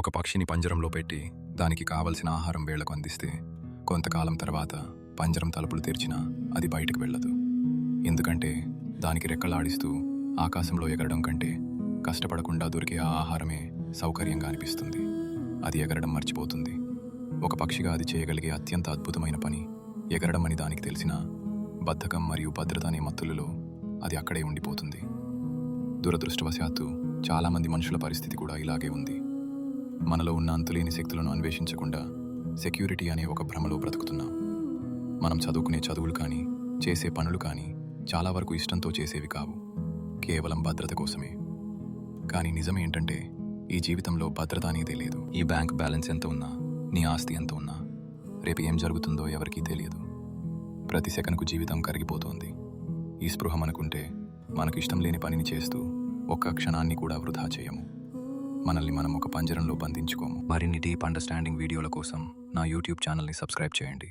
ఒక పక్షిని పంజరంలో పెట్టి దానికి కావలసిన ఆహారం వేళ్లకు అందిస్తే కొంతకాలం తర్వాత పంజరం తలుపులు తెరిచినా అది బయటకు వెళ్ళదు. ఎందుకంటే దానికి రెక్కలాడిస్తూ ఆకాశంలో ఎగరడం కంటే కష్టపడకుండా దొరికే ఆ ఆహారమే సౌకర్యంగా అనిపిస్తుంది. అది ఎగరడం మర్చిపోతుంది. ఒక పక్షిగా అది చేయగలిగే అత్యంత అద్భుతమైన పని ఎగరడం అని దానికి తెలిసిన బద్ధకం మరియు భద్రత అనే మత్తులలో అది అక్కడే ఉండిపోతుంది. దురదృష్టవశాత్తు చాలామంది మనుషుల పరిస్థితి కూడా ఇలాగే ఉంది. మనలో ఉన్న అంతులేని శక్తులను అన్వేషించకుండా సెక్యూరిటీ అనే ఒక భ్రమలో బ్రతుకుతున్నాం. మనం చదువుకునే చదువులు కానీ చేసే పనులు కానీ చాలా వరకు ఇష్టంతో చేసేవి కావు, కేవలం భద్రత కోసమే. కానీ నిజమేంటంటే ఈ జీవితంలో భద్రత అనేదే లేదు. ఈ బ్యాంక్ బ్యాలెన్స్ ఎంత ఉన్నా, నీ ఆస్తి ఎంత ఉన్నా, రేపు ఏం జరుగుతుందో ఎవరికీ తెలియదు. ప్రతి సెకనుకు జీవితం కరిగిపోతోంది. ఈ స్పృహ మనకుంటే మనకు ఇష్టం లేని పనిని చేస్తూ ఒక్క క్షణాన్ని కూడా వృధా చేయము. మనల్ని మనం ఒక పంజరంలో బంధించుకోము. మరిన్ని డీప్ అండర్స్టాండింగ్ వీడియోల కోసం నా యూట్యూబ్ ఛానల్ని సబ్స్క్రైబ్ చేయండి.